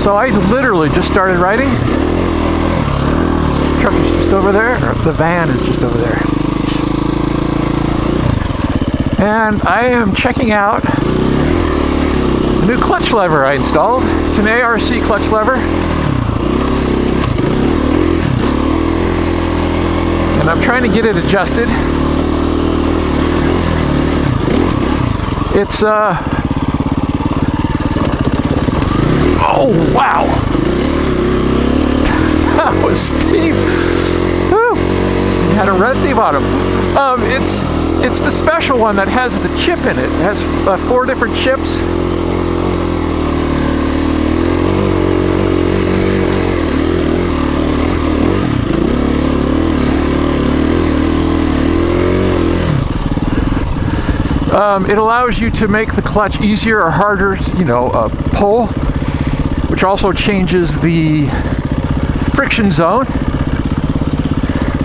So I literally just started riding. The truck is just over there, or the van is just over there. And I am checking out the new clutch lever I installed. It's an ARC clutch lever. And I'm trying to get it adjusted. It's oh wow, that was steep. Whew. It had a Renthal bottom. It's the special one that has the chip in it. It has 4 different chips. It allows you to make the clutch easier or harder, pull, which also changes the friction zone.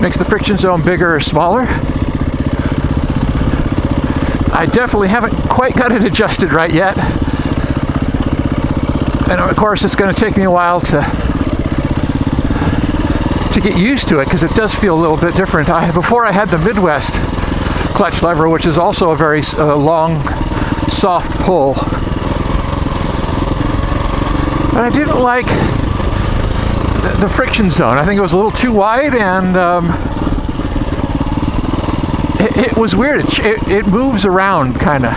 Makes the friction zone bigger or smaller. I definitely haven't quite got it adjusted right yet. And of course it's going to take me a while to get used to it, because it does feel a little bit different. Before I had the Midwest clutch lever, which is also a very long, soft pull. But I didn't like the friction zone. I think it was a little too wide, and it was weird. It moves around, kind of.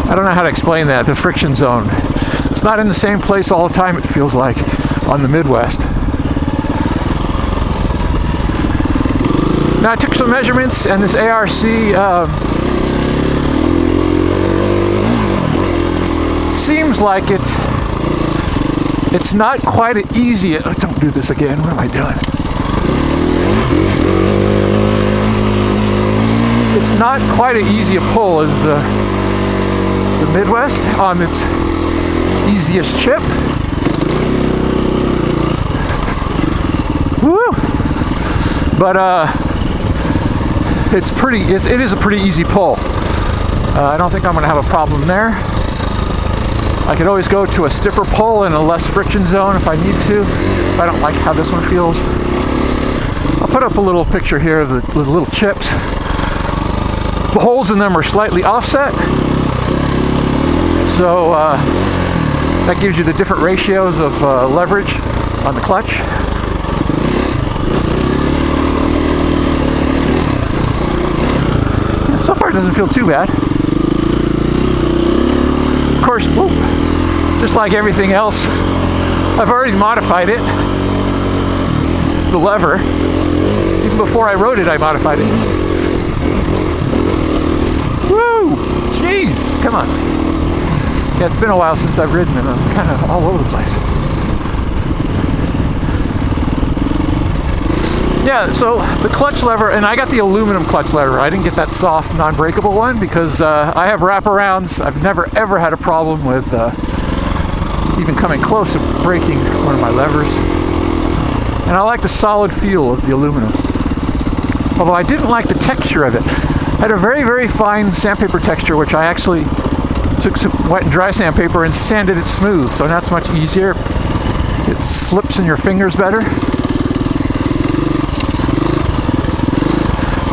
I don't know how to explain that, the friction zone. It's not in the same place all the time, it feels like, on the Midwest. Now I took some measurements, and this ARC seems like it's not quite as easy. Oh, don't do this again. What am I doing? It's not quite as easy a pull as the Midwest on its easiest chip. Woo! But it is a pretty easy pull. I don't think I'm going to have a problem there. I could always go to a stiffer pull in a less friction zone if I need to, if I don't like how this one feels. I'll put up a little picture here of the little chips. The holes in them are slightly offset, so that gives you the different ratios of leverage on the clutch. So far it doesn't feel too bad. Of course, just like everything else, I've already modified it. The lever. Even before I rode it, I modified it. Woo! Jeez, come on. Yeah, it's been a while since I've ridden, and I'm kind of all over the place. Yeah, so the clutch lever, and I got the aluminum clutch lever. I didn't get that soft, non-breakable one because I have wraparounds. I've never ever had a problem with even coming close to breaking one of my levers. And I like the solid feel of the aluminum. Although I didn't like the texture of it. It had a very, very fine sandpaper texture, which I actually took some wet and dry sandpaper and sanded it smooth, so now it's much easier. It slips in your fingers better.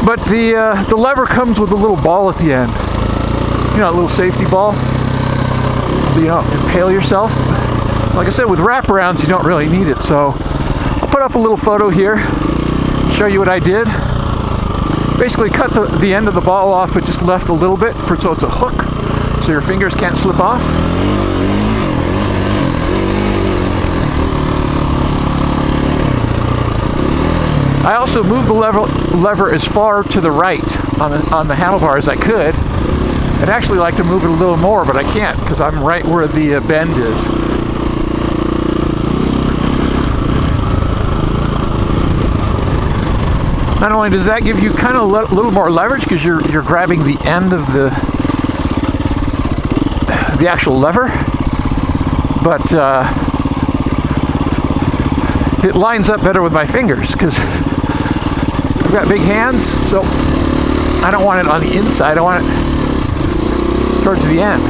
But the lever comes with a little ball at the end. You know, a little safety ball. So you don't impale yourself. Like I said, with wraparounds, you don't really need it. So I'll put up a little photo here, show you what I did. Basically cut the end of the ball off, but just left a little bit so it's a hook, so your fingers can't slip off. I also moved the lever as far to the right on the handlebar as I could. I'd actually like to move it a little more, but I can't because I'm right where the bend is. Not only does that give you kind of a little more leverage because you're grabbing the end of the actual lever, but it lines up better with my fingers because I've got big hands, so I don't want it on the inside, I want it towards the end.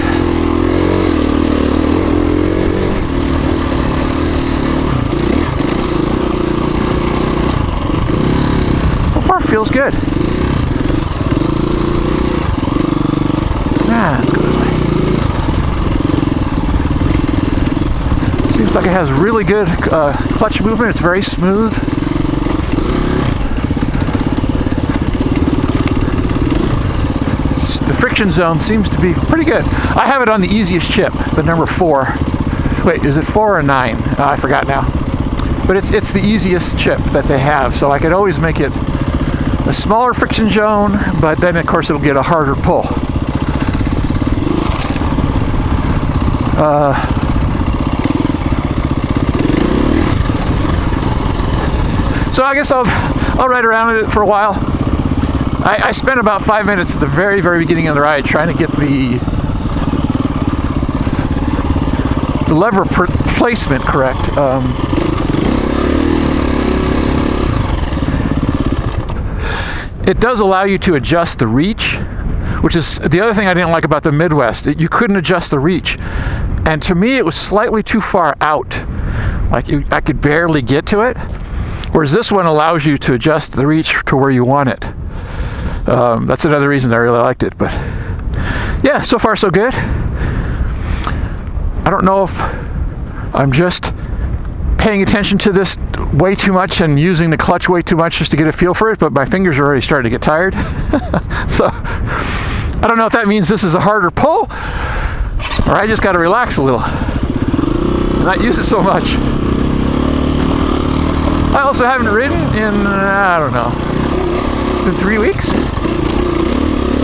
far, feels good. Let's go this way. Seems like it has really good clutch movement. It's very smooth. The friction zone seems to be pretty good. I have it on the easiest chip, the number 4. Wait, is it 4 or 9? I forgot now. But it's the easiest chip that they have, so I could always make it a smaller friction zone, but then of course it'll get a harder pull. So I guess I'll ride around in it for a while. I spent about 5 minutes at the very, very beginning of the ride trying to get the lever placement correct. It does allow you to adjust the reach, which is the other thing I didn't like about the Midwest. You couldn't adjust the reach. And to me, it was slightly too far out. Like I could barely get to it. Whereas this one allows you to adjust the reach to where you want it. That's another reason I really liked it. But yeah, so far so good. I don't know if I'm just paying attention to this way too much and using the clutch way too much just to get a feel for it, but my fingers are already starting to get tired. So I don't know if that means this is a harder pull or I just got to relax a little and not use it so much. I also haven't ridden in, I don't know, it's been 3 weeks.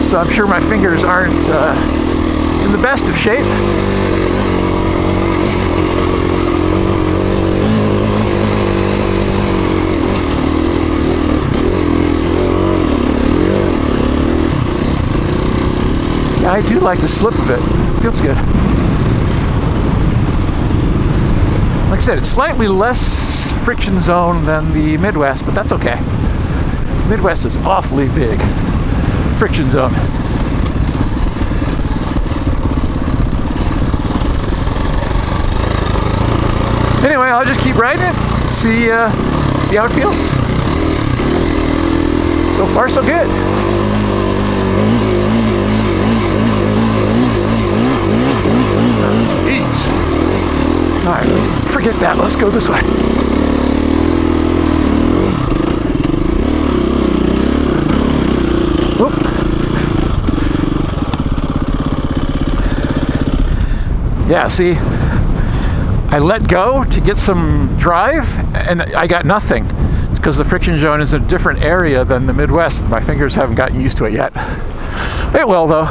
So I'm sure my fingers aren't in the best of shape. I do like the slip of it. Feels good. Like I said, it's slightly less friction zone than the Midwest, but that's okay. Midwest is awfully big friction zone. Anyway, I'll just keep riding it. See how it feels. So far, so good. Jeez. Alright, forget that. Let's go this way. Whoop. Yeah, see, I let go to get some drive, and I got nothing. It's because the friction zone is in a different area than the Midwest. My fingers haven't gotten used to it yet. It will, though.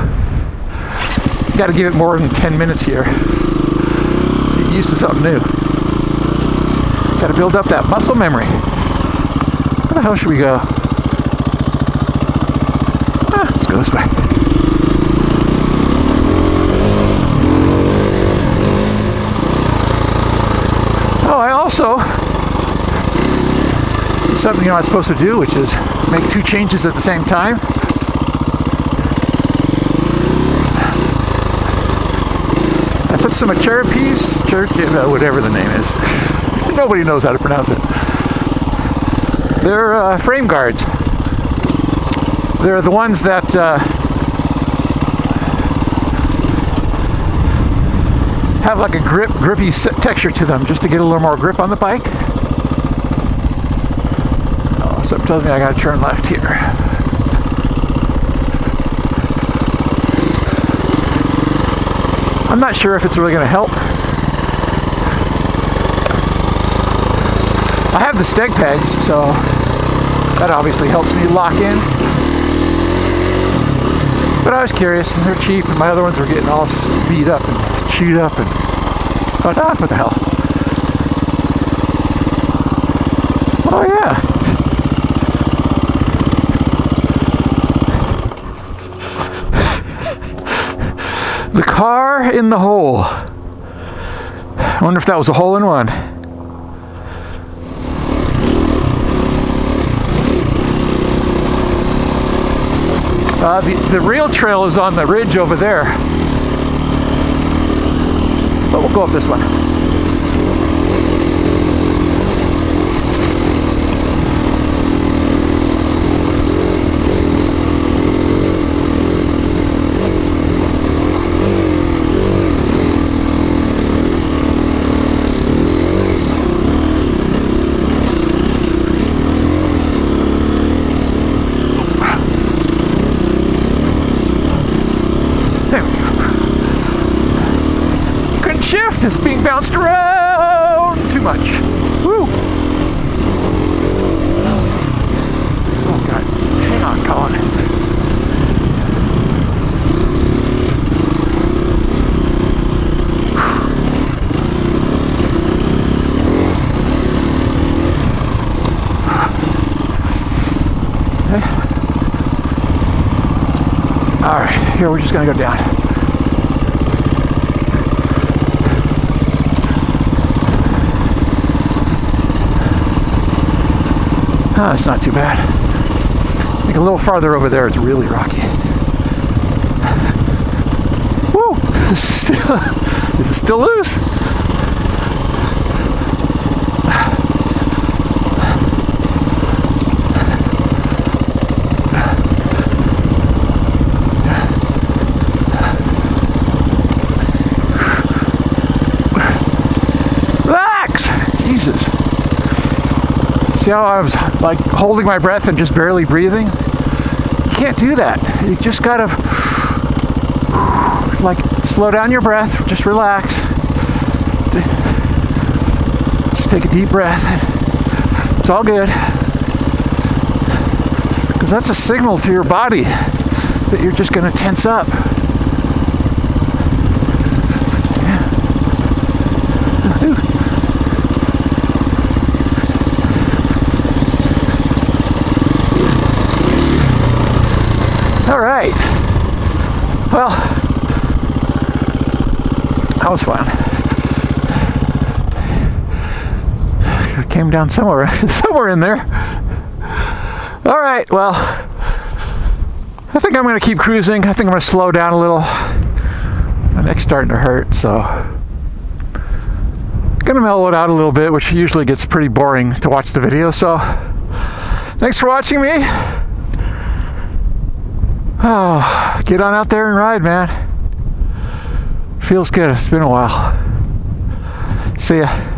Got to give it more than 10 minutes here. Get used to something new. Got to build up that muscle memory. Where the hell should we go? Let's go this way. Oh, I also did something you're not supposed to do, which is make 2 changes at the same time. Put some cherries, whatever the name is. Nobody knows how to pronounce it. They're frame guards. They're the ones that have like a grippy texture to them, just to get a little more grip on the bike. Oh, something tells me I gotta turn left here. I'm not sure if it's really going to help. I have the steg pegs, so that obviously helps me lock in. But I was curious, and they're cheap, and my other ones are getting all beat up and chewed up, and thought, what the hell? Oh yeah. The car in the hole. I wonder if that was a hole-in-one. The rail trail is on the ridge over there. But we'll go up this one. much. Woo! Oh God, hang on, Colin. Okay. All right, here we're just gonna go down. Oh, it's not too bad. I think a little farther over there it's really rocky. Woo! This is still loose. Relax! Jesus. See how I was like holding my breath and just barely breathing? You can't do that. You just gotta like slow down your breath, just relax. Just take a deep breath. It's all good. Because that's a signal to your body that you're just gonna tense up. All right. Well, that was fun. I came down somewhere in there. All right. Well, I think I'm going to keep cruising. I think I'm going to slow down a little. My neck's starting to hurt, so I'm going to mellow it out a little bit, which usually gets pretty boring to watch the video. So, thanks for watching me. Oh, get on out there and ride, man. Feels good. It's been a while. See ya.